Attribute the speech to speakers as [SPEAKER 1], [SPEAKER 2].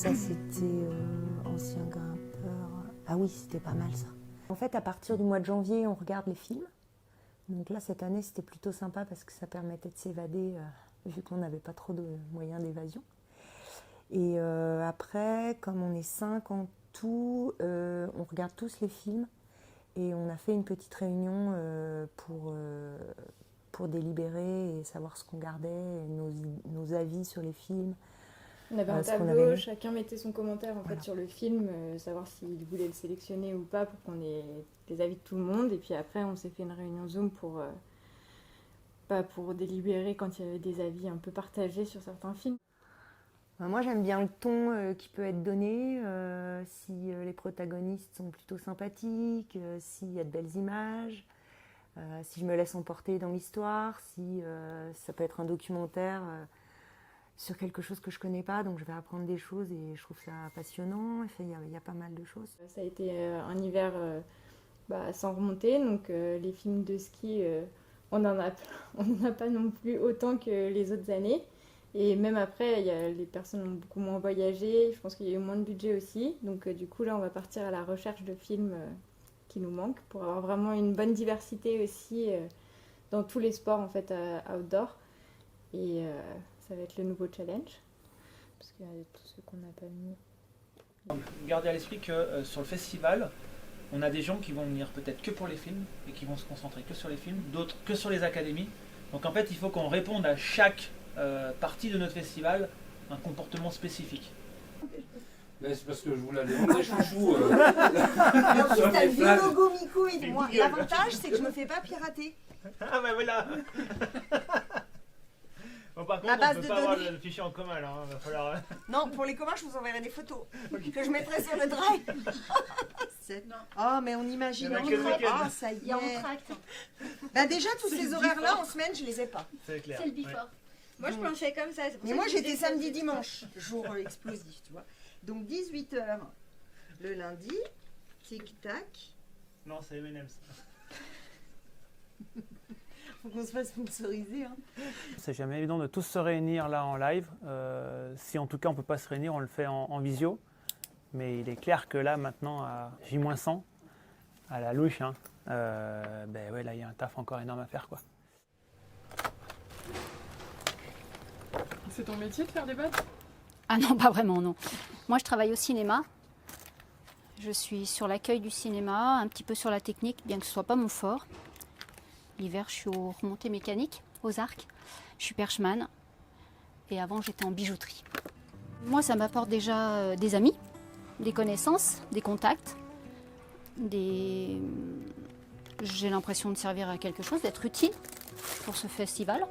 [SPEAKER 1] Ça, c'était Ancien grimpeur. Ah oui, c'était pas mal ça. En fait, à partir du mois de janvier, on regarde les films. Donc là, cette année, c'était plutôt sympa parce que ça permettait de s'évader, vu qu'on n'avait pas trop de moyens d'évasion. Et après, comme on est 5 en tout, on regarde tous les films. Et on a fait une petite réunion pour délibérer et savoir ce qu'on gardait, et nos avis sur les films.
[SPEAKER 2] On avait un tableau, chacun mettait son commentaire en fait, sur le film, savoir s'il voulait le sélectionner ou pas pour qu'on ait les avis de tout le monde. Et puis après, on s'est fait une réunion Zoom pour délibérer quand il y avait des avis un peu partagés sur certains films.
[SPEAKER 1] Moi, j'aime bien le ton qui peut être donné, si les protagonistes sont plutôt sympathiques, s'il y a de belles images, si je me laisse emporter dans l'histoire, si ça peut être un documentaire sur quelque chose que je ne connais pas, donc je vais apprendre des choses et je trouve ça passionnant. Enfin, il y a pas mal de choses.
[SPEAKER 2] Ça a été un hiver sans remonter, donc les films de ski, on n'en a pas non plus autant que les autres années. Et même après, les personnes ont beaucoup moins voyagé, je pense qu'il y a eu moins de budget aussi. Donc du coup, là, on va partir à la recherche de films qui nous manquent pour avoir vraiment une bonne diversité aussi dans tous les sports en fait, outdoor. Et ça va être le nouveau challenge, parce qu'il y a tous ceux qu'on n'a pas mis.
[SPEAKER 3] Gardez à l'esprit que sur le festival, on a des gens qui vont venir peut-être que pour les films et qui vont se concentrer que sur les films, d'autres que sur les académies. Donc en fait, il faut qu'on réponde à chaque partie de notre festival un comportement spécifique.
[SPEAKER 4] Mais c'est parce que je vous l'avais demandé, chouchou.
[SPEAKER 5] Et en plus, t'as le logo Miko et moi. L'avantage, c'est que je me fais pas pirater.
[SPEAKER 3] Ah bah voilà. Bon, par contre, on peut pas avoir le fichier en commun là, va falloir...
[SPEAKER 5] Non, pour les communs, je vous enverrai des photos que je mettrai sur le drive. Oh, mais on imagine. Ah, ça y est.
[SPEAKER 6] Il y a en tract.
[SPEAKER 5] Bah déjà, tous ces horaires-là, en semaine, je les ai pas.
[SPEAKER 3] C'est clair.
[SPEAKER 6] C'est le before.
[SPEAKER 3] Ouais.
[SPEAKER 6] Moi, je planchais comme ça.
[SPEAKER 5] Mais moi, j'étais samedi, dimanche, jour explosif, tu vois. Donc 18h le lundi, tic-tac.
[SPEAKER 3] Non, c'est M&M's.
[SPEAKER 5] Faut qu'on se fasse sponsoriser. Hein.
[SPEAKER 7] C'est jamais évident de tous se réunir là en live. Si en tout cas on ne peut pas se réunir, on le fait en visio. Mais il est clair que là maintenant, à J-100, à la louche, hein, ouais, là il y a un taf encore énorme à faire, quoi.
[SPEAKER 8] C'est ton métier de faire des badges ?
[SPEAKER 9] Ah non, pas vraiment, non. Moi, je travaille au cinéma. Je suis sur l'accueil du cinéma, un petit peu sur la technique, bien que ce ne soit pas mon fort. L'hiver, je suis aux remontées mécaniques, aux arcs. Je suis perchman. Et avant, j'étais en bijouterie. Moi, ça m'apporte déjà des amis, des connaissances, des contacts. J'ai l'impression de servir à quelque chose, d'être utile pour ce festival.